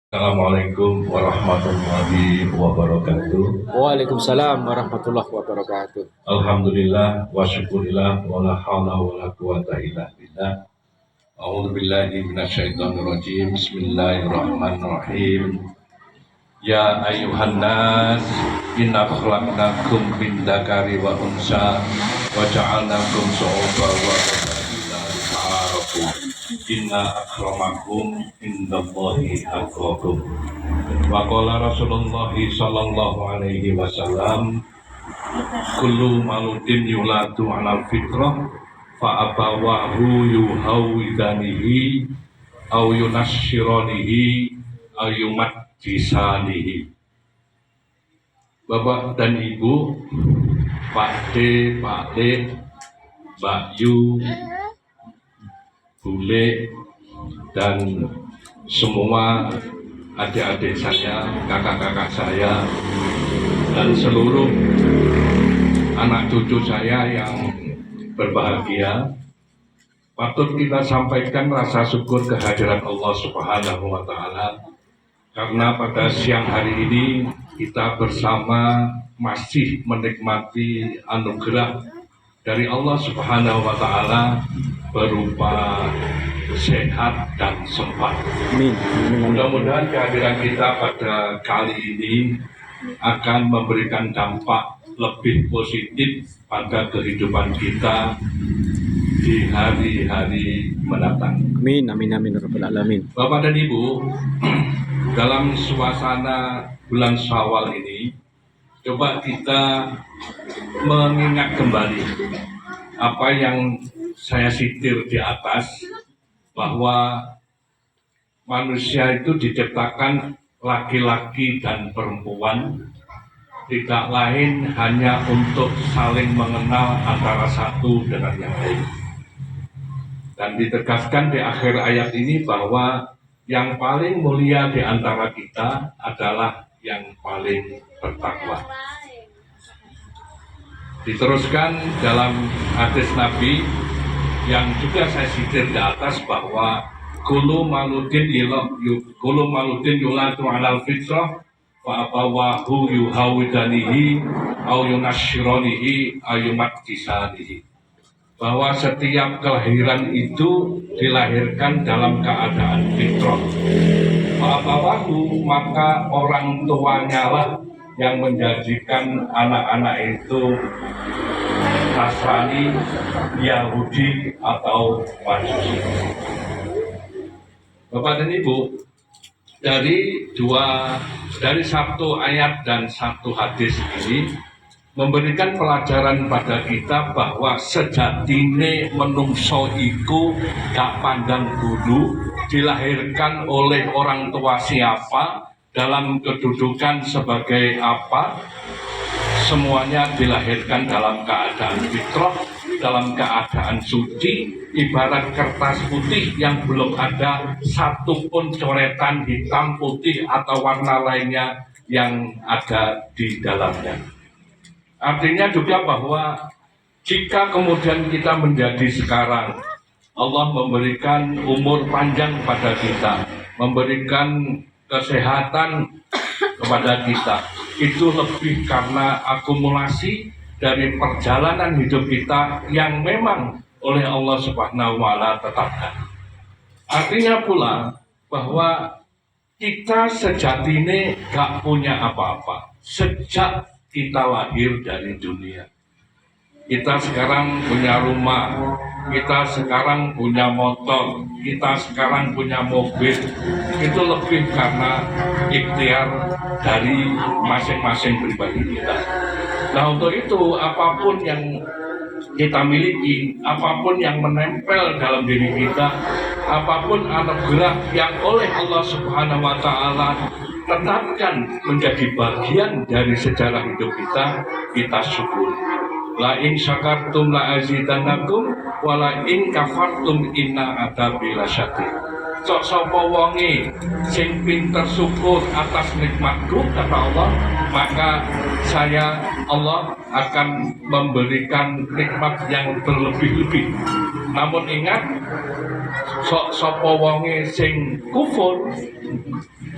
Assalamualaikum warahmatullahi wabarakatuh. Waalaikumsalam warahmatullahi wabarakatuh. Alhamdulillah wa syukurillah wa la hawla wa la quwata illa billah. A'udzu billahi minasyaitonir rajim. Bismillahirrahmanirrahim. Ya ayyuhan nas, inna khalaqnakum min dzakari wa unsa wa ja'alnakum syu'uban wa qabaila lita'arafu. Inna akramakum indallahi atqakum. Wa qala Rasulullah sallallahu alaihi wasallam, kullu mauludin yuladu 'alal fitrah fa abawahu yuhawidanihi au yunasyiranihi au yumaddisanihi. Bapak dan Ibu, Pak D, Pak D, Mbak Yu, Bule, dan semua adik-adik saya, kakak-kakak saya, dan seluruh anak cucu saya yang berbahagia, patut kita sampaikan rasa syukur kehadiran Allah Subhanahu wa Ta'ala, karena pada siang hari ini kita bersama masih menikmati anugerah dari Allah Subhanahu wa Ta'ala berupa sehat dan sempat. Mudah-mudahan kehadiran kita pada kali ini akan memberikan dampak lebih positif pada kehidupan kita di hari-hari mendatang. Amin, amin, amin, rabbal alamin. Bapak dan Ibu, dalam suasana bulan Syawal ini, coba kita mengingat kembali apa yang saya sitir di atas, bahwa manusia itu diciptakan laki-laki dan perempuan, tidak lain hanya untuk saling mengenal antara satu dengan yang lain. Dan ditegaskan di akhir ayat ini bahwa yang paling mulia di antara kita adalah yang paling bertakwa. Diteruskan dalam hadis Nabi yang juga saya sitir di atas, bahwa kullu mauludin yuladu 'alal fitrah fa abawahu yuhawidanihi au yunasyiranihi au yumaddisanihi. Bahwa setiap kelahiran itu dilahirkan dalam keadaan fitrah. Fa abawahu, maka orang tuanya lah yang menjadikan anak-anak itu Nasrani, Yahudi, atau Majusi. Bapak dan Ibu, dari satu ayat dan satu hadis ini memberikan pelajaran pada kita bahwa sejatine menungso iku gak pandang bulu, dilahirkan oleh orang tua siapa, dalam kedudukan sebagai apa, semuanya dilahirkan dalam keadaan fitrah, dalam keadaan suci, ibarat kertas putih yang belum ada satupun coretan hitam, putih, atau warna lainnya yang ada di dalamnya. Artinya juga bahwa jika kemudian kita menjadi sekarang, Allah memberikan umur panjang pada kita, memberikan kesehatan kepada kita, itu lebih karena akumulasi dari perjalanan hidup kita yang memang oleh Allah Subhanahu wa Ta'ala tetapkan. Artinya pula bahwa kita sejatinya gak punya apa-apa sejak kita lahir dari dunia. Kita sekarang punya rumah, kita sekarang punya motor, kita sekarang punya mobil, itu lebih karena ikhtiar dari masing-masing pribadi kita. Nah, untuk itu apapun yang kita miliki, apapun yang menempel dalam diri kita, apapun anugerah yang oleh Allah Subhanahu wa Ta'ala tetapkan menjadi bagian dari sejarah hidup kita, kita syukuri. La in syakartum la azidannakum wa la in kafartum inna adzabi lasyadid. Sok sapa wonge sing pinter syukur atas nikmatku, kata Allah, maka saya Allah akan memberikan nikmat yang berlebih-lebih. Namun ingat, sok sapa wonge sing kufur,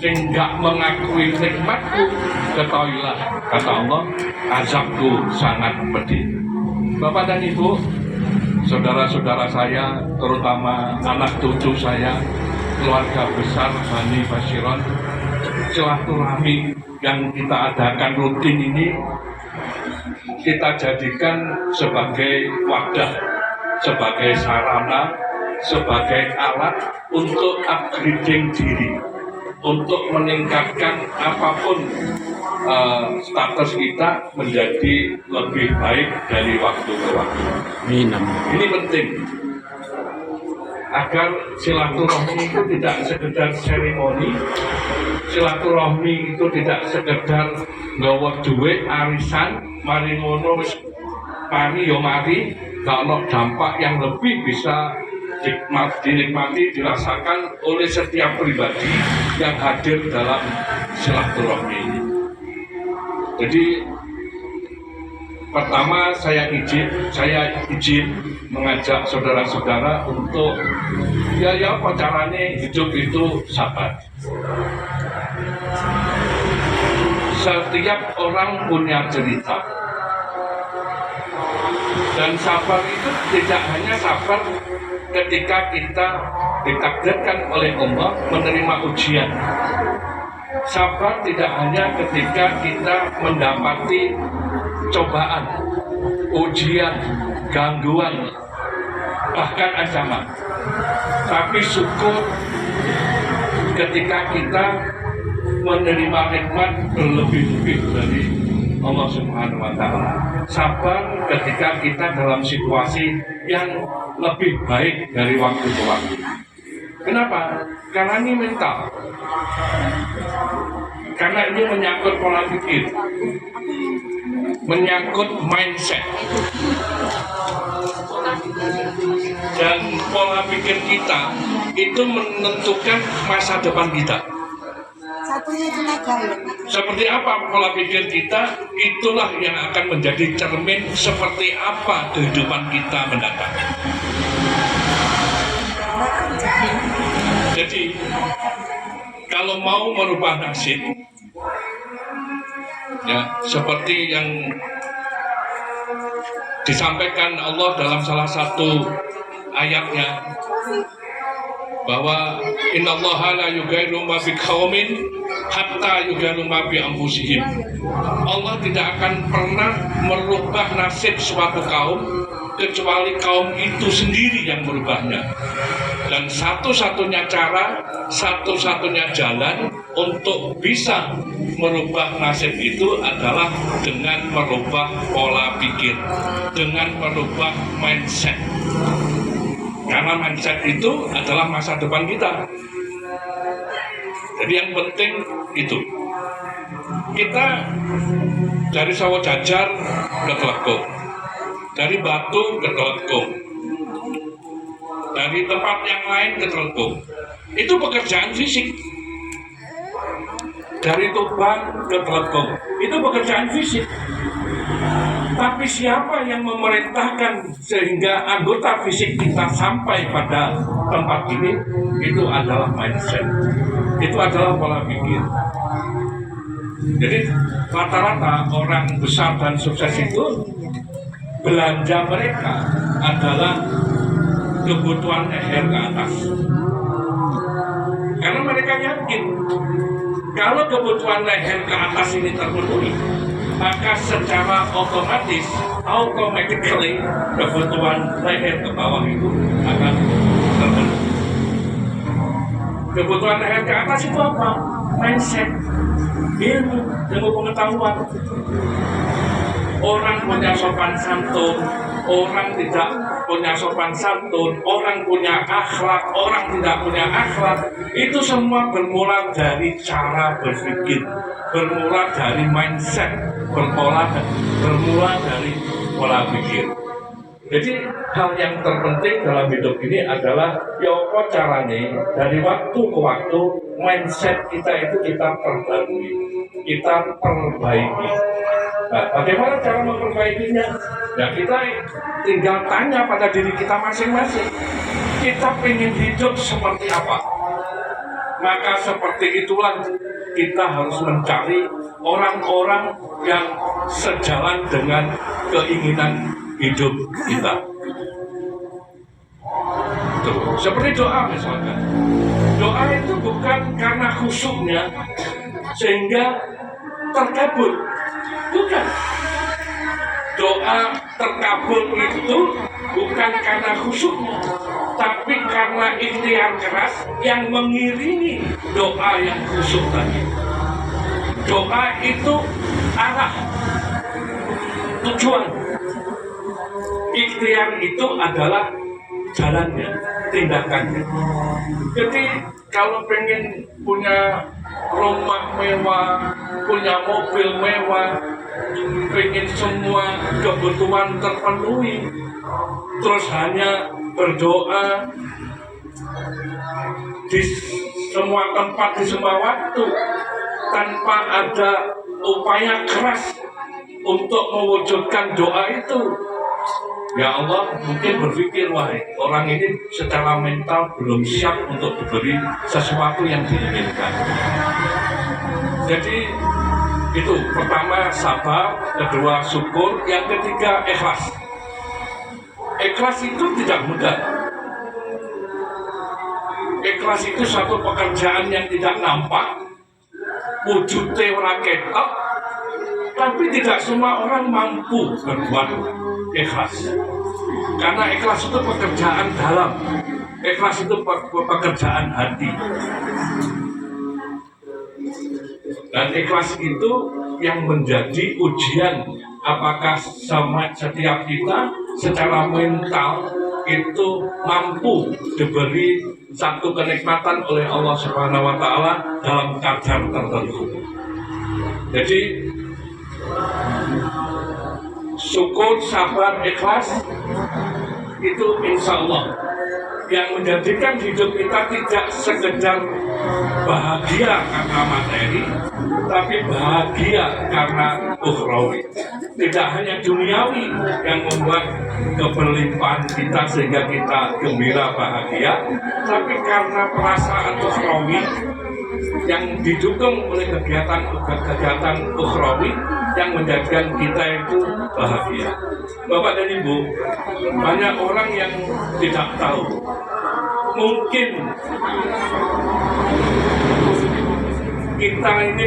sing gak mengakui nikmatku, ketahuilah, kata Allah, azabku sangat pedih. Bapak dan Ibu, saudara-saudara saya, terutama anak cucu saya, keluarga besar Bani Bashiron, silaturahmi yang kita adakan rutin ini kita jadikan sebagai wadah, sebagai sarana, sebagai alat untuk upgrading diri, untuk meningkatkan apapun status kita menjadi lebih baik dari waktu ke waktu. Ini penting agar silaturahmi itu tidak sekedar seremoni, silaturahmi itu tidak sekedar nggawa duit arisan, mari ngono wis mari yo mari, gak ono dampak yang lebih bisa dinikmati, dirasakan oleh setiap pribadi yang hadir dalam silaturahmi ini. Jadi pertama saya izin mengajak saudara-saudara untuk ya apa caranya hidup itu sabar. Setiap orang punya cerita, dan sabar itu tidak hanya sabar ketika kita ditakdirkan oleh Allah menerima ujian. Sabar tidak hanya ketika kita mendapati cobaan, ujian, gangguan, bahkan ancaman. Tapi syukur ketika kita menerima nikmat berlebih-lebih dari Allah Subhanahu wa Ta'ala. Sabar ketika kita dalam situasi yang lebih baik dari waktu ke waktu. Kenapa? Karena ini mental. Karena ini menyangkut pola pikir, menyangkut mindset. Dan pola pikir kita itu menentukan masa depan kita. Seperti apa pola pikir kita, itulah yang akan menjadi cermin seperti apa kehidupan kita mendatang. Jadi, kalau mau merubah nasib, ya seperti yang disampaikan Allah dalam salah satu ayatnya, bahwa innallaha la yughayyiru ma biqaumin hatta yughayyiru ma bi anfusihim. Allah tidak akan pernah merubah nasib suatu kaum kecuali kaum itu sendiri yang merubahnya. Dan satu-satunya cara, satu-satunya jalan untuk bisa merubah nasib itu adalah dengan merubah pola pikir, dengan merubah mindset. Karena mindset itu adalah masa depan kita. Jadi yang penting itu, kita dari Sawah Jajar ke Telekung, dari Batu ke Telekung, dari tempat yang lain ke Telekung. Itu pekerjaan fisik. Dari Tuban ke Telekung, itu pekerjaan fisik. Tapi siapa yang memerintahkan sehingga anggota fisik kita sampai pada tempat ini? Itu adalah mindset. Itu adalah pola pikir. Jadi rata-rata orang besar dan sukses itu belanja mereka adalah kebutuhan leher ke atas. Karena mereka yakin kalau kebutuhan leher ke atas ini terpenuhi, maka secara otomatis, automatically kebutuhan leher ke bawah itu akan terpenuhi. Kebutuhan leher ke atas itu apa? Mindset, ilmu pengetahuan. Orang punya sopan santun, orang tidak punya sopan santun, orang punya akhlak, orang tidak punya akhlak. Itu semua bermula dari cara berpikir, bermula dari mindset, bermula dari pola pikir. Jadi hal yang terpenting dalam hidup ini adalah ya apa caranya dari waktu ke waktu mindset kita itu kita perbarui, kita perbaiki. Nah, bagaimana cara memperbaikinya? Ya kita tinggal tanya pada diri kita masing-masing. Kita ingin hidup seperti apa? Maka seperti itulah kita harus mencari orang-orang yang sejalan dengan keinginan hidup kita. Tuh, seperti doa misalkan. Doa itu bukan karena khusyuknya sehingga terkabul. Bukan. Doa terkabul itu bukan karena khusyuknya, tapi karena ikhtiar keras yang mengiringi doa yang khusyuk tadi. Doa itu arah, tujuan. Ikhtiar itu adalah jalannya, tindakannya. Jadi kalau pengen punya rumah mewah, punya mobil mewah, pengen semua kebutuhan terpenuhi, terus hanya berdoa di semua tempat, di semua waktu, tanpa ada upaya keras untuk mewujudkan doa itu, ya Allah mungkin berpikir, wah orang ini secara mental belum siap untuk diberi sesuatu yang diinginkan. Jadi itu pertama sabar, kedua syukur, yang ketiga ikhlas. Ikhlas itu tidak mudah. Ikhlas itu satu pekerjaan yang tidak nampak, wujudnya ora ketok, tapi tidak semua orang mampu berbuat ikhlas. Karena ikhlas itu pekerjaan dalam, ikhlas itu pekerjaan hati. Dan ikhlas itu yang menjadi ujian apakah sama setiap kita secara mental itu mampu diberi satu kenikmatan oleh Allah Subhanahu wa Ta'ala dalam kadar tertentu. Jadi syukur, sabar, ikhlas itu insya Allah yang menjadikan hidup kita tidak sekedar bahagia karena materi, tapi bahagia karena ukhrawi. Tidak hanya duniawi yang membuat keberlimpahan kita sehingga kita gembira bahagia, tapi karena perasaan ukhrawi yang didukung oleh kegiatan ukhrawi yang menjadikan kita itu bahagia. Bapak dan Ibu, banyak orang yang tidak tahu. Mungkin kita ini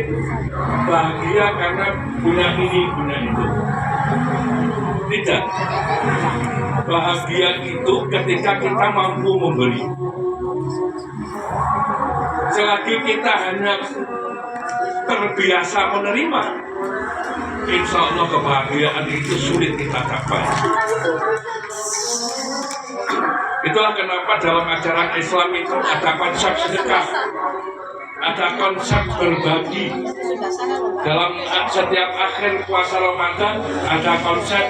bahagia karena punya ini, punya itu. Tidak. Bahagia itu ketika kita mampu memberi. Selagi kita hanya terbiasa menerima, insya Allah kebahagiaan itu sulit kita capai. Itulah kenapa dalam ajaran Islam itu ada konsep sedekah, ada konsep berbagi. Dalam setiap akhir puasa Ramadan ada konsep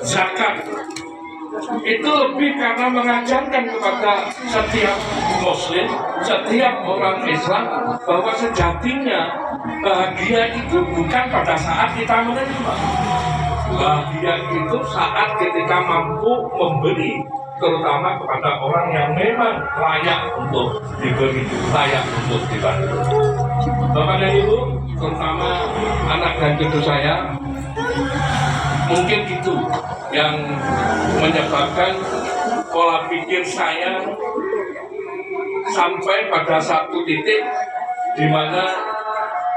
zakat. Itu lebih karena mengajarkan kepada setiap muslim, setiap orang Islam bahwa sejatinya bahagia itu bukan pada saat kita menerima. Bahagia itu saat ketika mampu memberi, terutama kepada orang yang memang layak untuk diberi, layak untuk dibantu. Bapak dan Ibu, terutama anak dan cucu saya, mungkin itu yang menyebabkan pola pikir saya sampai pada satu titik di mana,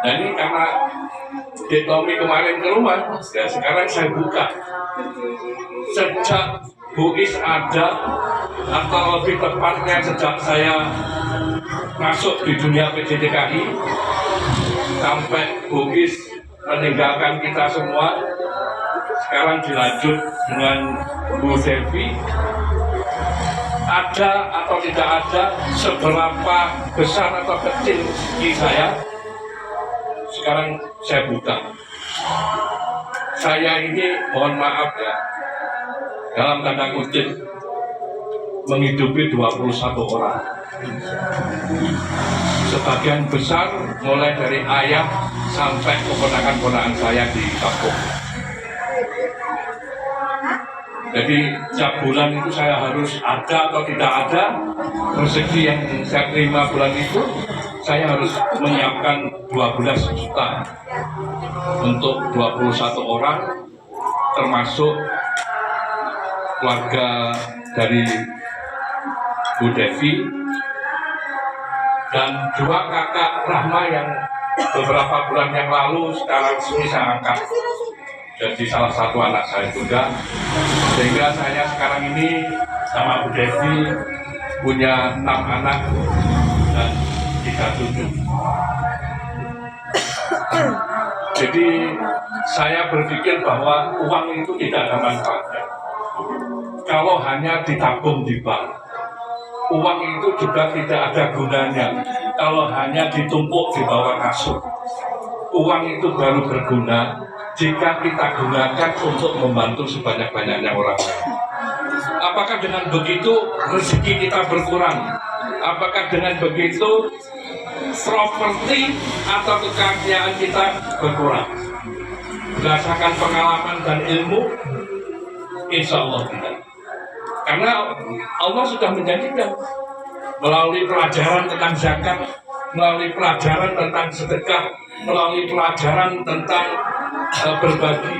dan ini karena Dek Tommy kemarin ke rumah, ya sekarang saya buka. Sejak Buis ada, atau lebih tepatnya sejak saya masuk di dunia PJDKI sampai Buis meninggalkan kita semua, sekarang dilanjut dengan Bu Devi, ada atau tidak ada, seberapa besar atau kecil rezeki saya, sekarang saya buka. Saya ini mohon maaf ya, dalam tanda kutip, menghidupi 21 orang. Sebagian besar mulai dari ayah sampai keponakan-keponakan saya di kampung. Jadi setiap bulan itu saya harus ada atau tidak ada, rezeki yang saya terima bulan itu saya harus menyiapkan 12 juta untuk 21 orang, termasuk keluarga dari Bu Devi dan 2 kakak Rahma yang beberapa bulan yang lalu sekarang resmi saya angkat jadi salah satu anak saya juga, sehingga saya sekarang ini sama Bu Devi punya 6 anak dan 3 cucu. Jadi saya berpikir bahwa uang itu tidak ada manfaatnya kalau hanya ditabung di bank. Uang itu juga tidak ada gunanya kalau hanya ditumpuk di bawah kasur. Uang itu baru berguna jika kita gunakan untuk membantu sebanyak-banyaknya orang lain. Apakah dengan begitu rezeki kita berkurang? Apakah dengan begitu properti atau kekayaan kita berkurang? Berdasarkan pengalaman dan ilmu, insya Allah tidak. Karena Allah sudah menjanjikan melalui pelajaran tentang zakat, melalui pelajaran tentang sedekah, melalui pelajaran tentang berbagi.